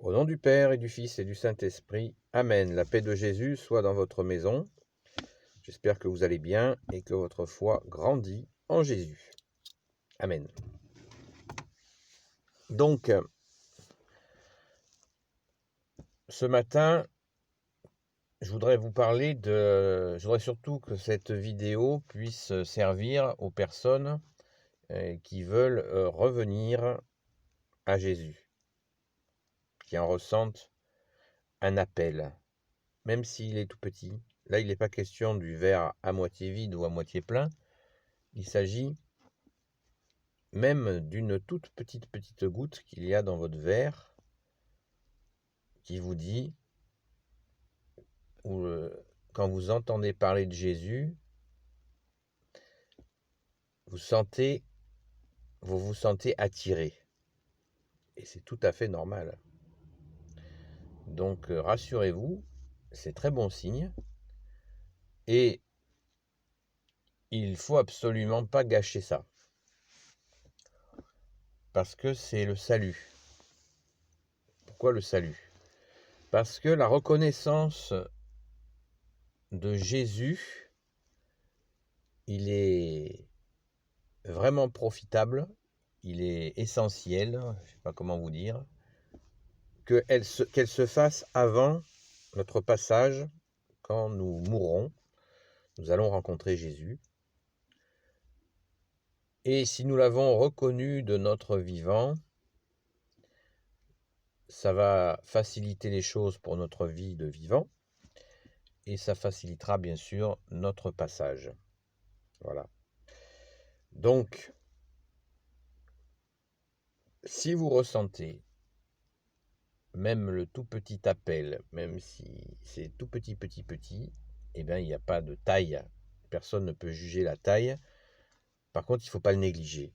Au nom du Père et du Fils et du Saint-Esprit, Amen. La paix de Jésus soit dans votre maison. J'espère que vous allez bien et que votre foi grandit en Jésus. Amen. Donc, ce matin, je voudrais surtout que cette vidéo puisse servir aux personnes qui veulent revenir à Jésus, qui en ressentent un appel, même s'il est tout petit. Là, il n'est pas question du verre à moitié vide ou à moitié plein. Il s'agit même d'une toute petite goutte qu'il y a dans votre verre qui vous dit, ou quand vous entendez parler de Jésus, vous vous sentez attiré. Et c'est tout à fait normal. Donc rassurez-vous, c'est très bon signe. Et il ne faut absolument pas gâcher ça. Parce que c'est le salut. Pourquoi le salut? Parce que la reconnaissance de Jésus, il est vraiment profitable, il est essentiel, je ne sais pas comment vous dire, qu'elle se fasse avant notre passage, quand nous mourrons, nous allons rencontrer Jésus. Et si nous l'avons reconnu de notre vivant, ça va faciliter les choses pour notre vie de vivant, et ça facilitera bien sûr notre passage. Voilà. Donc, si vous ressentez même le tout petit appel, même si c'est tout petit, eh bien, il n'y a pas de taille. Personne ne peut juger la taille. Par contre, il ne faut pas le négliger.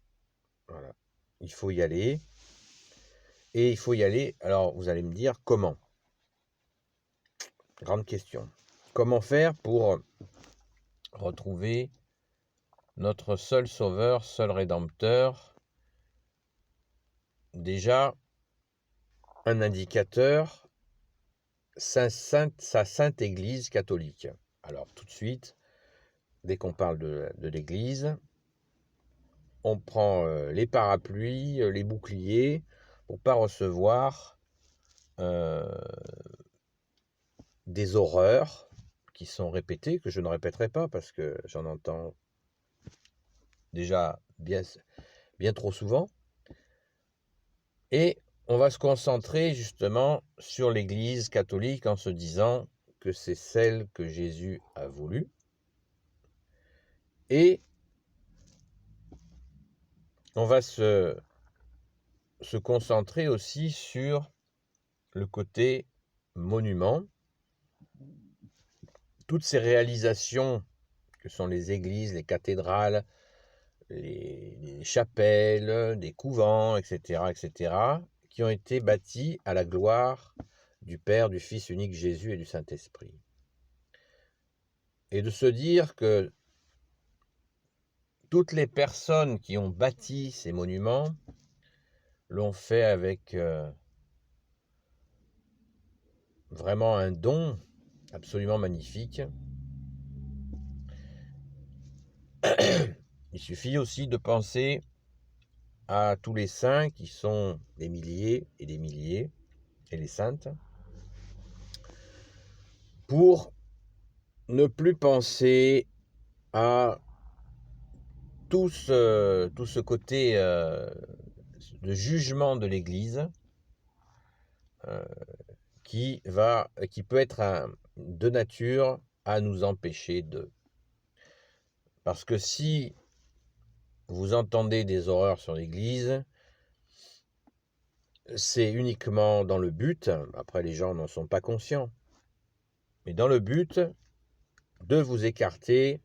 Voilà. Il faut y aller. Et il faut y aller, alors vous allez me dire, comment? Grande question. Comment faire pour retrouver notre seul sauveur, seul rédempteur? Déjà, un indicateur, sa sainte Église catholique. Alors, tout de suite, dès qu'on parle de l'Église, on prend les parapluies, les boucliers, pour ne pas recevoir des horreurs qui sont répétées, que je ne répéterai pas parce que j'en entends déjà bien trop souvent. Et on va se concentrer justement sur l'Église catholique en se disant que c'est celle que Jésus a voulu. Et on va se concentrer aussi sur le côté monument. Toutes ces réalisations que sont les églises, les cathédrales, les chapelles, des couvents, etc., qui ont été bâtis à la gloire du Père, du Fils unique Jésus et du Saint-Esprit. Et de se dire que toutes les personnes qui ont bâti ces monuments l'ont fait avec vraiment un don absolument magnifique. Il suffit aussi de penser à tous les saints qui sont des milliers et des milliers, et les saintes, pour ne plus penser à tout ce côté de jugement de l'Église qui peut être de nature à nous empêcher de. Parce que si vous entendez des horreurs sur l'Église, c'est uniquement dans le but, après les gens n'en sont pas conscients, mais dans le but de vous écarter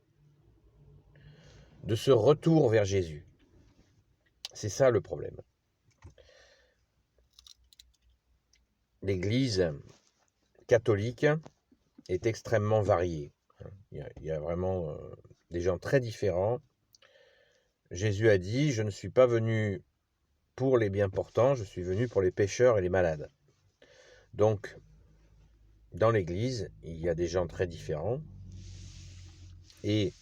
de ce retour vers Jésus. C'est ça le problème. L'Église catholique est extrêmement variée. Il y a vraiment des gens très différents. Jésus a dit, je ne suis pas venu pour les bien portants, je suis venu pour les pécheurs et les malades. Donc, dans l'Église, il y a des gens très différents et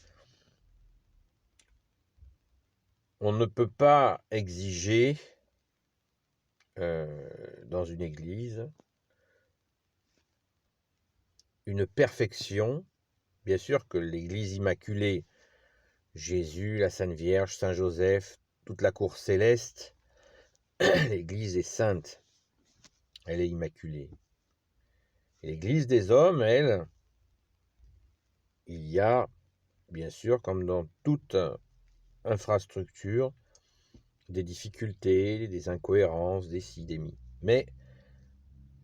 on ne peut pas exiger dans une Église une perfection. Bien sûr que l'Église immaculée, Jésus, la Sainte Vierge, Saint Joseph, toute la cour céleste, l'Église est sainte, elle est immaculée. Et l'Église des hommes, elle, il y a, bien sûr, comme dans toute infrastructure, des difficultés, des incohérences, des ci, des mi. Mais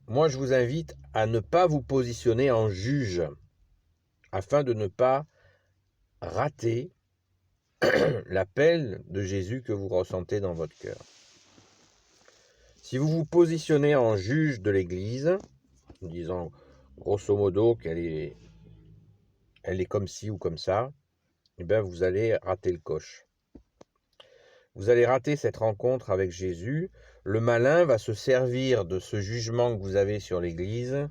moi, je vous invite à ne pas vous positionner en juge, afin de ne pas rater l'appel de Jésus que vous ressentez dans votre cœur. Si vous vous positionnez en juge de l'Église, en disant grosso modo qu'elle est comme ci ou comme ça, eh bien vous allez rater le coche. Vous allez rater cette rencontre avec Jésus. Le malin va se servir de ce jugement que vous avez sur l'Église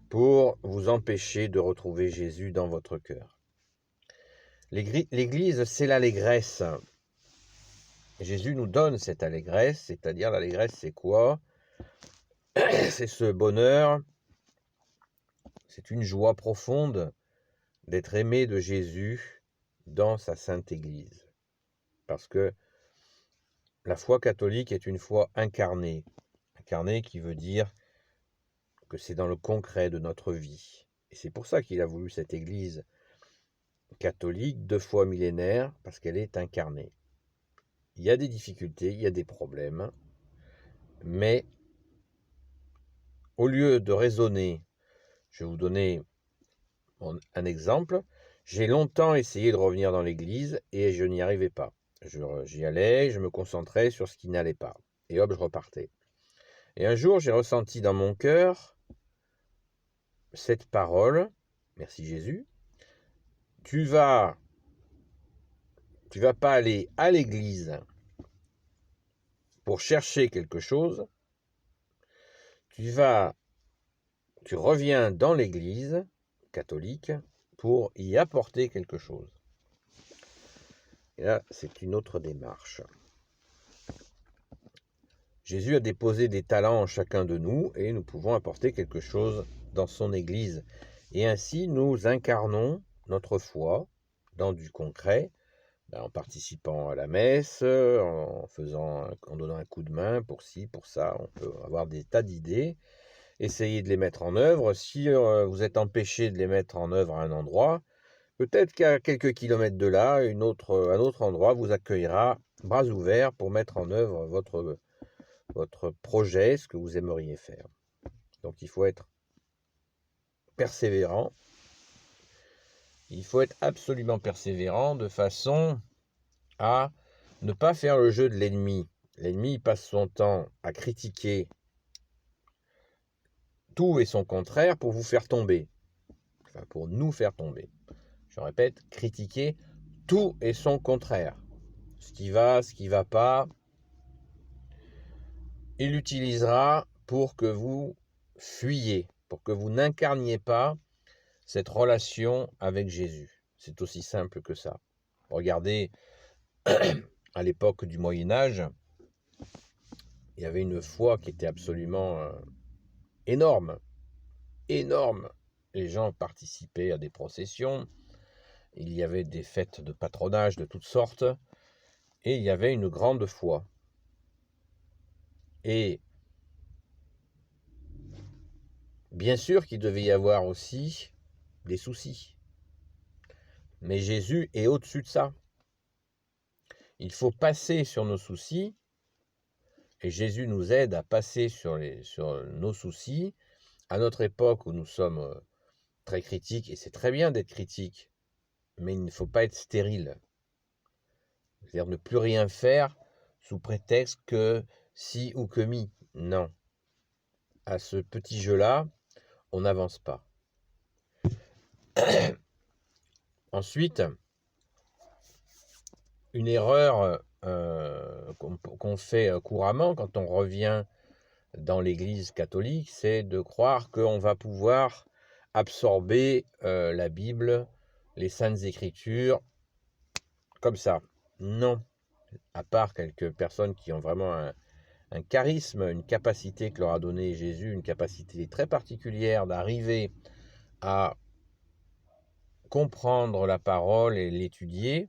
pour vous empêcher de retrouver Jésus dans votre cœur. L'Église, c'est l'allégresse. Jésus nous donne cette allégresse, c'est-à-dire l'allégresse, c'est quoi? C'est ce bonheur, c'est une joie profonde d'être aimé de Jésus dans sa sainte Église. Parce que la foi catholique est une foi incarnée. Incarnée qui veut dire que c'est dans le concret de notre vie. Et c'est pour ça qu'il a voulu cette Église catholique, 2 fois millénaire, parce qu'elle est incarnée. Il y a des difficultés, il y a des problèmes, mais au lieu de raisonner, je vais vous donner un exemple. J'ai longtemps essayé de revenir dans l'église et je n'y arrivais pas. J'y allais, je me concentrais sur ce qui n'allait pas. Et hop, je repartais. Et un jour, j'ai ressenti dans mon cœur cette parole, merci Jésus, tu vas pas aller à l'église pour chercher quelque chose, tu reviens dans l'église catholique pour y apporter quelque chose. Et là, c'est une autre démarche. Jésus a déposé des talents en chacun de nous et nous pouvons apporter quelque chose dans son Église. Et ainsi, nous incarnons notre foi dans du concret, en participant à la messe, en donnant un coup de main pour ci, pour ça. On peut avoir des tas d'idées, essayer de les mettre en œuvre. Si vous êtes empêché de les mettre en œuvre à un endroit, peut-être qu'à quelques kilomètres de là, un autre endroit vous accueillera bras ouverts pour mettre en œuvre votre projet, ce que vous aimeriez faire. Donc il faut être persévérant. Il faut être absolument persévérant de façon à ne pas faire le jeu de l'ennemi. L'ennemi passe son temps à critiquer tout et son contraire pour vous faire tomber. Enfin, pour nous faire tomber. Je répète, critiquer tout et son contraire. Ce qui va pas, il l'utilisera pour que vous fuyiez, pour que vous n'incarniez pas cette relation avec Jésus. C'est aussi simple que ça. Regardez, à l'époque du Moyen-Âge, il y avait une foi qui était absolument énorme. Énorme. Les gens participaient à des processions, il y avait des fêtes de patronage de toutes sortes, et il y avait une grande foi. Et bien sûr qu'il devait y avoir aussi des soucis. Mais Jésus est au-dessus de ça. Il faut passer sur nos soucis, et Jésus nous aide à passer sur nos soucis. À notre époque où nous sommes très critiques, et c'est très bien d'être critique, mais il ne faut pas être stérile. C'est-à-dire ne plus rien faire sous prétexte que si ou que mi. Non. À ce petit jeu-là, on n'avance pas. Ensuite, une erreur qu'on fait couramment quand on revient dans l'Église catholique, c'est de croire qu'on va pouvoir absorber la Bible, les Saintes Écritures, comme ça. Non, à part quelques personnes qui ont vraiment un charisme, une capacité que leur a donné Jésus, une capacité très particulière d'arriver à comprendre la parole et l'étudier,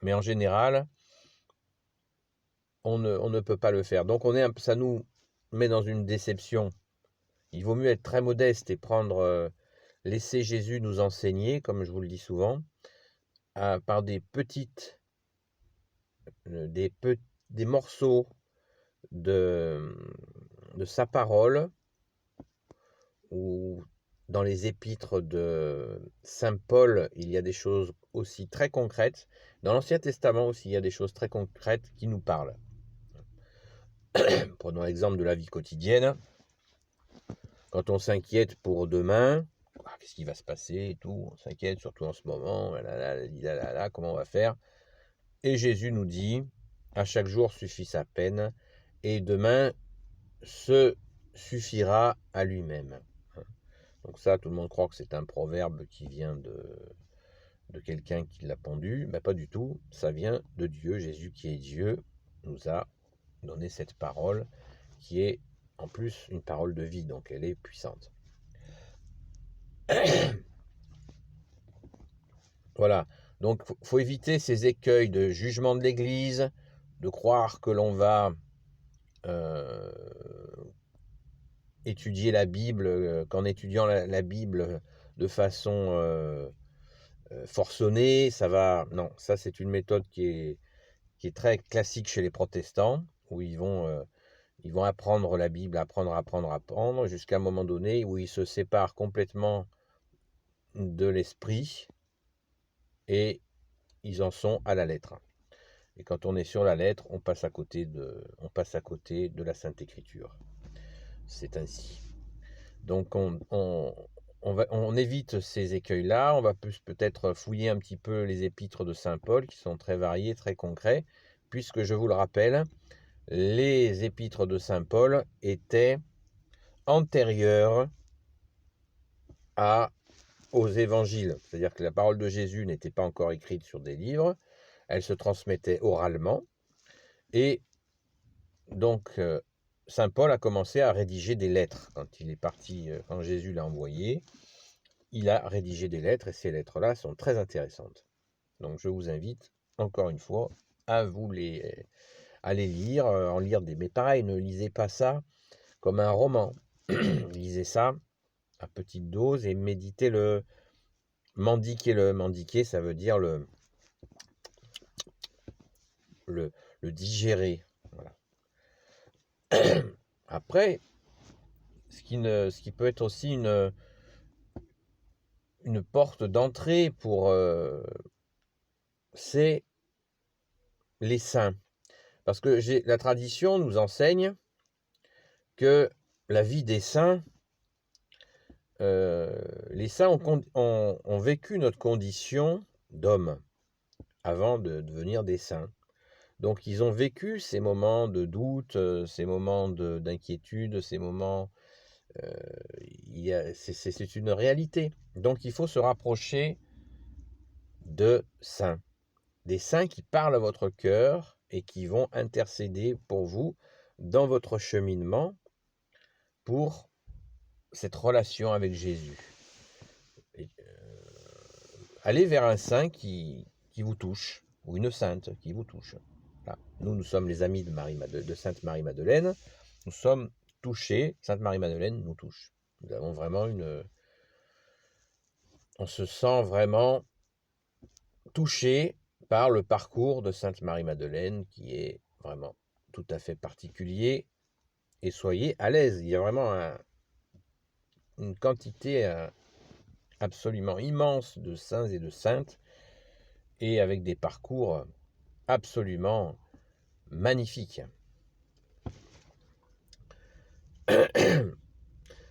mais en général, on ne peut pas le faire. Donc ça nous met dans une déception. Il vaut mieux être très modeste et laisser Jésus nous enseigner, comme je vous le dis souvent, par des morceaux de sa parole, ou dans les épîtres de Saint Paul, il y a des choses aussi très concrètes. Dans l'Ancien Testament aussi, il y a des choses très concrètes qui nous parlent. Prenons l'exemple de la vie quotidienne. Quand on s'inquiète pour demain, qu'est-ce qui va se passer et tout, on s'inquiète surtout en ce moment, comment on va faire? Et Jésus nous dit, à chaque jour suffit sa peine, et demain se suffira à lui-même. Donc ça, tout le monde croit que c'est un proverbe qui vient de quelqu'un qui l'a pendu, mais pas du tout, ça vient de Dieu. Jésus qui est Dieu nous a donné cette parole qui est en plus une parole de vie, donc elle est puissante. Voilà, donc faut éviter ces écueils de jugement de l'Église, de croire que l'on va étudier la Bible, qu'en étudiant la Bible de façon forcenée, ça va... Non, ça c'est une méthode qui est très classique chez les protestants, où ils vont apprendre la Bible, apprendre, jusqu'à un moment donné où ils se séparent complètement de l'esprit, et ils en sont à la lettre. Et quand on est sur la lettre, on passe à côté de la Sainte Écriture. C'est ainsi. Donc on évite ces écueils-là. On va peut-être fouiller un petit peu les épîtres de Saint Paul, qui sont très variés, très concrets, puisque je vous le rappelle, les épîtres de Saint Paul étaient antérieures aux évangiles. C'est-à-dire que la parole de Jésus n'était pas encore écrite sur des livres, elle se transmettait oralement, et donc Saint Paul a commencé à rédiger des lettres. Quand il est parti, quand Jésus l'a envoyé, il a rédigé des lettres, et ces lettres-là sont très intéressantes. Donc je vous invite, encore une fois, à les lire, en lire des... Mais pareil, ne lisez pas ça comme un roman. Lisez ça à petite dose et méditez-le, mendiquez-le. Mendiquer, ça veut dire le digérer. Voilà. Après, ce qui peut être aussi une porte d'entrée c'est les saints. Parce que la tradition nous enseigne que la vie des saints, les saints ont vécu notre condition d'homme avant de devenir des saints. Donc ils ont vécu ces moments de doute, ces moments d'inquiétude, ces moments... c'est une réalité. Donc il faut se rapprocher de saints. Des saints qui parlent à votre cœur et qui vont intercéder pour vous dans votre cheminement pour cette relation avec Jésus. Allez vers un saint qui vous touche, ou une sainte qui vous touche. Là, nous sommes les amis de Sainte Marie-Madeleine. Nous sommes touchés. Sainte Marie-Madeleine nous touche. Nous avons vraiment on se sent vraiment touché par le parcours de Sainte Marie-Madeleine, qui est vraiment tout à fait particulier. Et soyez à l'aise. Il y a vraiment une quantité absolument immense de saints et de saintes, et avec des parcours absolument magnifiques.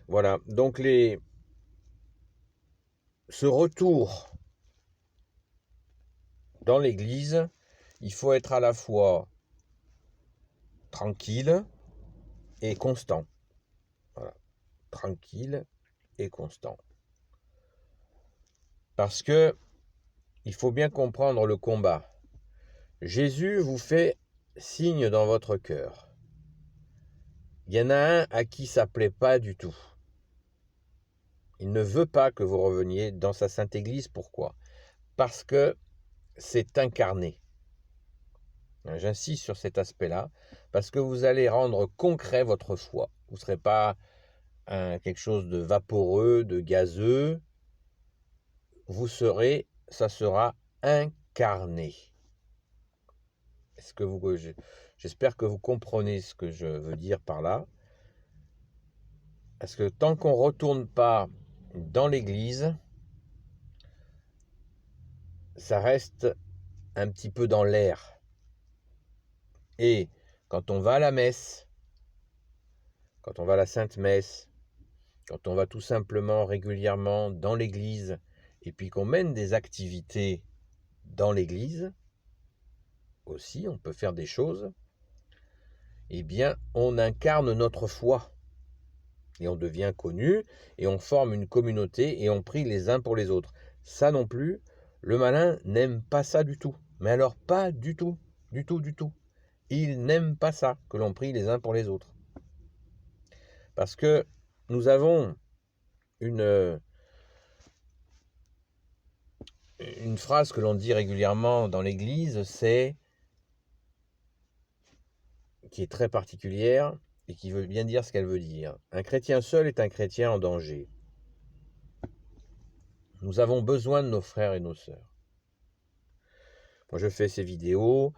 Voilà, donc ce retour dans l'Église, il faut être à la fois tranquille et constant. tranquille et constant. Parce que il faut bien comprendre le combat. Jésus vous fait signe dans votre cœur. Il y en a un à qui ça ne plaît pas du tout. Il ne veut pas que vous reveniez dans sa Sainte Église. Pourquoi? Parce que c'est incarné. J'insiste sur cet aspect-là, parce que vous allez rendre concret votre foi. Vous ne serez pas quelque chose de vaporeux, de gazeux. Ça sera incarné. J'espère que vous comprenez ce que je veux dire par là. Parce que tant qu'on ne retourne pas dans l'église, ça reste un petit peu dans l'air. Et quand on va à la messe, quand on va à la Sainte Messe, quand on va tout simplement régulièrement dans l'église, et puis qu'on mène des activités dans l'église, aussi, on peut faire des choses, eh bien, on incarne notre foi. Et on devient connu, et on forme une communauté, et on prie les uns pour les autres. Ça non plus, le malin n'aime pas ça du tout. Mais alors pas du tout, du tout, du tout. Il n'aime pas ça, que l'on prie les uns pour les autres. Parce que nous avons une phrase que l'on dit régulièrement dans l'église, qui est très particulière, et qui veut bien dire ce qu'elle veut dire. Un chrétien seul est un chrétien en danger. Nous avons besoin de nos frères et nos sœurs. Moi, je fais ces vidéos.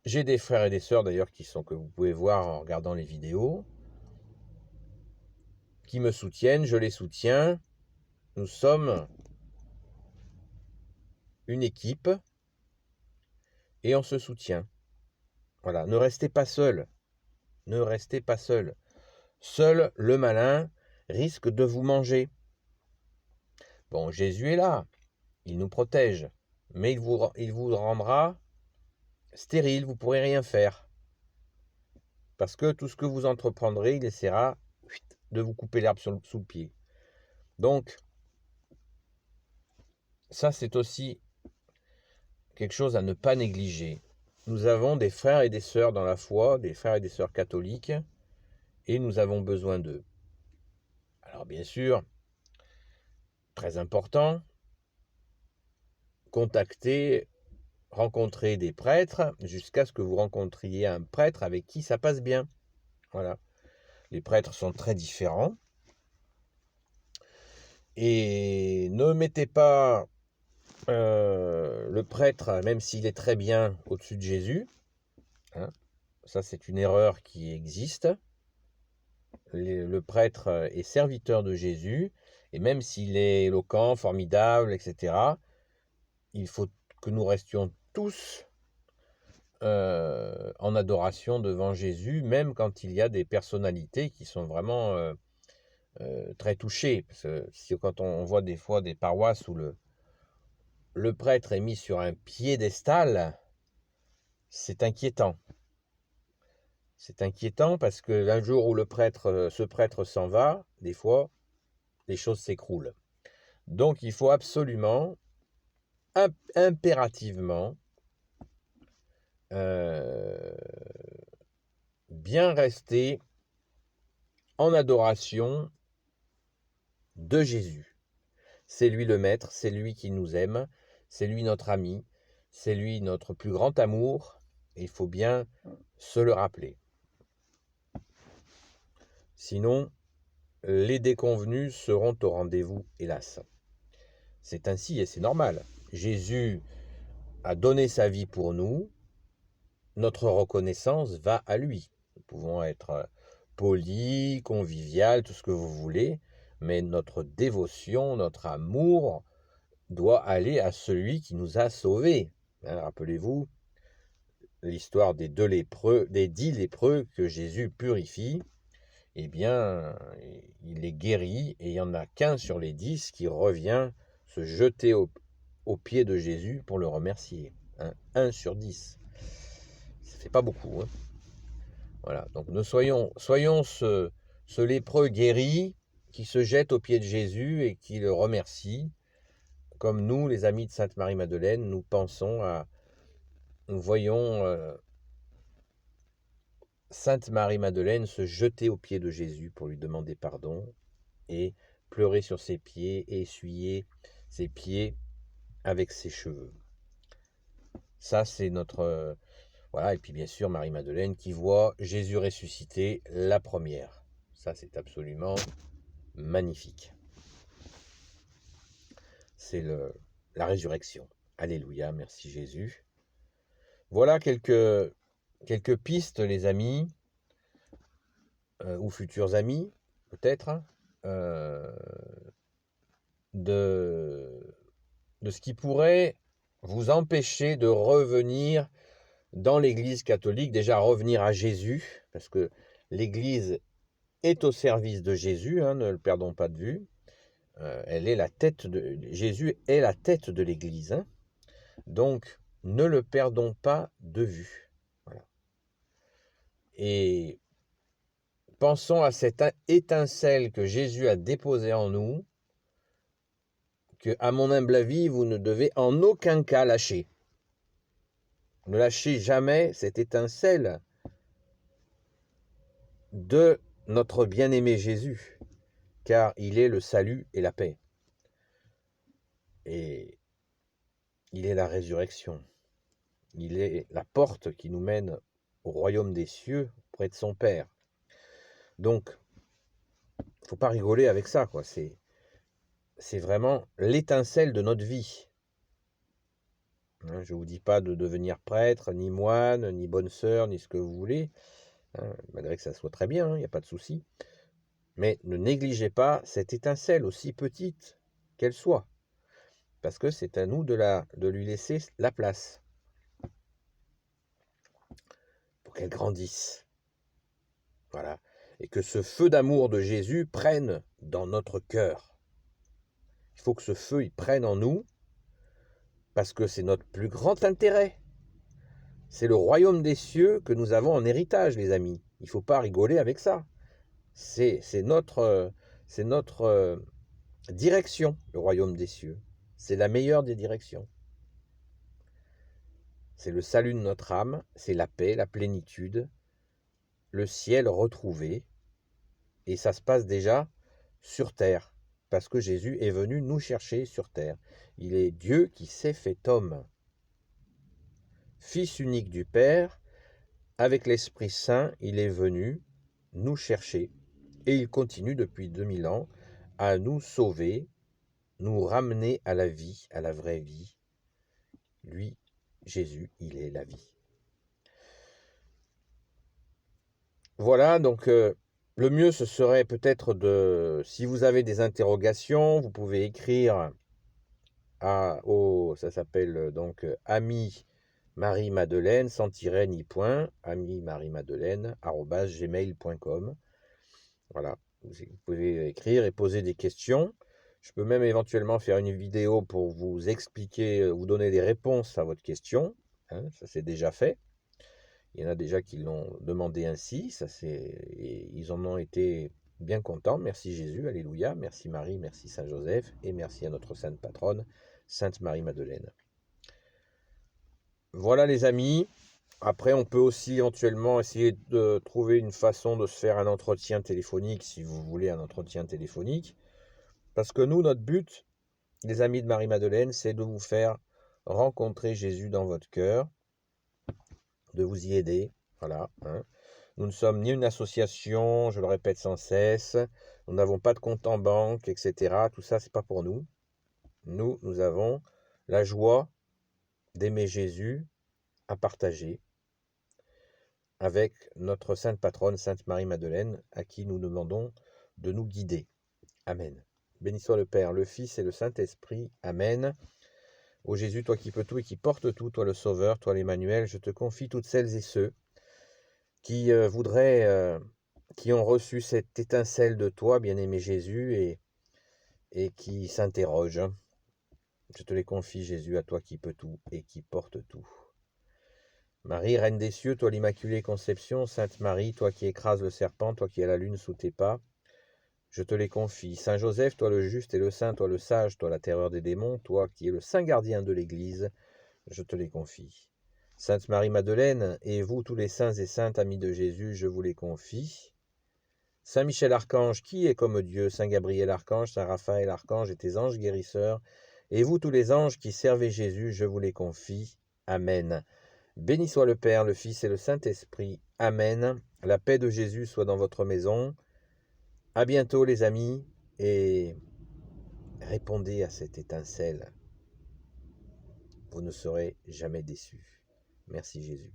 J'ai des frères et des sœurs, d'ailleurs, que vous pouvez voir en regardant les vidéos, qui me soutiennent, je les soutiens. Nous sommes une équipe et on se soutient. Voilà, ne restez pas seul. Ne restez pas seul. Seul le malin risque de vous manger. Bon, Jésus est là, il nous protège, mais il vous rendra stérile, vous ne pourrez rien faire. Parce que tout ce que vous entreprendrez, il essaiera de vous couper l'herbe sous le pied. Donc, ça c'est aussi quelque chose à ne pas négliger. Nous avons des frères et des sœurs dans la foi, des frères et des sœurs catholiques, et nous avons besoin d'eux. Alors bien sûr, très important, rencontrer des prêtres jusqu'à ce que vous rencontriez un prêtre avec qui ça passe bien. Voilà. Les prêtres sont très différents. Et ne mettez pas le prêtre, même s'il est très bien, au-dessus de Jésus. Hein. Ça, c'est une erreur qui existe. Le prêtre est serviteur de Jésus, et même s'il est éloquent, formidable, etc., il faut que nous restions tous en adoration devant Jésus, même quand il y a des personnalités qui sont vraiment très touchées. Parce que quand on voit des fois des paroisses où le prêtre est mis sur un piédestal, c'est inquiétant. C'est inquiétant parce que un jour où ce prêtre s'en va, des fois, les choses s'écroulent. Donc il faut absolument, impérativement, bien rester en adoration de Jésus. C'est lui le maître, c'est lui qui nous aime, c'est lui notre ami, c'est lui notre plus grand amour, et il faut bien se le rappeler. Sinon, les déconvenus seront au rendez-vous, hélas. C'est ainsi et c'est normal. Jésus a donné sa vie pour nous, notre reconnaissance va à lui. Nous pouvons être polis, convivial, tout ce que vous voulez, mais notre dévotion, notre amour doit aller à celui qui nous a sauvés. Rappelez-vous l'histoire des 10 lépreux que Jésus purifie. Eh bien, il les guérit et il n'y en a qu'un sur les 10 qui revient se jeter aux pieds de Jésus pour le remercier. 1 sur 10. Ça fait pas beaucoup. Voilà. Donc soyons ce lépreux guéri qui se jette aux pieds de Jésus et qui le remercie. Comme nous, les amis de Sainte Marie-Madeleine, nous voyons Sainte Marie-Madeleine se jeter aux pieds de Jésus pour lui demander pardon et pleurer sur ses pieds et essuyer ses pieds avec ses cheveux. Ça, c'est notre... voilà, et puis bien sûr, Marie-Madeleine qui voit Jésus ressuscité la première. Ça, c'est absolument magnifique. C'est la résurrection. Alléluia, merci Jésus. Voilà quelques pistes, les amis, ou futurs amis, peut-être, de ce qui pourrait vous empêcher de revenir dans l'Église catholique, déjà revenir à Jésus, parce que l'Église est au service de Jésus, ne le perdons pas de vue. Elle est la tête de Jésus est la tête de l'Église, donc ne le perdons pas de vue. Voilà. Et pensons à cette étincelle que Jésus a déposée en nous, que, à mon humble avis, vous ne devez en aucun cas lâcher. Ne lâchez jamais cette étincelle de notre bien-aimé Jésus, car il est le salut et la paix. Et il est la résurrection. Il est la porte qui nous mène au royaume des cieux, près de son Père. Donc, il ne faut pas rigoler avec ça, quoi. C'est vraiment l'étincelle de notre vie. Je ne vous dis pas de devenir prêtre, ni moine, ni bonne sœur, ni ce que vous voulez, malgré que ça soit très bien, il n'y a pas de souci. Mais ne négligez pas cette étincelle, aussi petite qu'elle soit, parce que c'est à nous de lui laisser la place pour qu'elle grandisse. Voilà. Et que ce feu d'amour de Jésus prenne dans notre cœur. Il faut que ce feu, il prenne en nous, parce que c'est notre plus grand intérêt. C'est le royaume des cieux que nous avons en héritage, les amis. Il ne faut pas rigoler avec ça. C'est notre direction, le royaume des cieux. C'est la meilleure des directions. C'est le salut de notre âme, c'est la paix, la plénitude, le ciel retrouvé. Et ça se passe déjà sur terre, parce que Jésus est venu nous chercher sur terre. Il est Dieu qui s'est fait homme. Fils unique du Père, avec l'Esprit Saint, il est venu nous chercher. Et il continue depuis 2000 ans à nous sauver, nous ramener à la vie, à la vraie vie. Lui, Jésus, il est la vie. Voilà, donc le mieux, ce serait peut-être si vous avez des interrogations, vous pouvez écrire ça s'appelle donc Ami Marie Madeleine, sans tiret ni point, Ami Marie Madeleine, @gmail.com. Voilà, vous pouvez écrire et poser des questions. Je peux même éventuellement faire une vidéo pour vous expliquer, vous donner des réponses à votre question. Ça c'est déjà fait. Il y en a déjà qui l'ont demandé ainsi. Et ils en ont été bien contents. Merci Jésus, alléluia. Merci Marie, merci Saint Joseph. Et merci à notre sainte patronne, Sainte Marie-Madeleine. Voilà les amis. Après, on peut aussi éventuellement essayer de trouver une façon de se faire un entretien téléphonique, si vous voulez un entretien téléphonique. Parce que nous, notre but, les amis de Marie-Madeleine, c'est de vous faire rencontrer Jésus dans votre cœur, de vous y aider. Voilà. Nous ne sommes ni une association, je le répète sans cesse, nous n'avons pas de compte en banque, etc. Tout ça, c'est pas pour nous. Nous avons la joie d'aimer Jésus à partager avec notre sainte patronne, Sainte Marie-Madeleine, à qui nous demandons de nous guider. Amen. Béni soit le Père, le Fils et le Saint-Esprit. Amen. Ô Jésus, toi qui peux tout et qui portes tout, toi le Sauveur, toi l'Emmanuel, je te confie toutes celles et ceux qui qui ont reçu cette étincelle de toi, bien-aimé Jésus, et qui s'interrogent. Je te les confie, Jésus, à toi qui peux tout et qui porte tout. Marie, Reine des cieux, toi l'Immaculée Conception, Sainte Marie, toi qui écrases le serpent, toi qui as la lune sous tes pas, je te les confie. Saint Joseph, toi le juste et le saint, toi le sage, toi la terreur des démons, toi qui es le saint gardien de l'Église, je te les confie. Sainte Marie-Madeleine, et vous tous les saints et saintes amis de Jésus, je vous les confie. Saint Michel Archange, qui est comme Dieu, Saint Gabriel Archange, Saint Raphaël Archange et tes anges guérisseurs, et vous tous les anges qui servez Jésus, je vous les confie. Amen. Béni soit le Père, le Fils et le Saint-Esprit. Amen. La paix de Jésus soit dans votre maison. À bientôt les amis, et répondez à cette étincelle. Vous ne serez jamais déçus. Merci Jésus.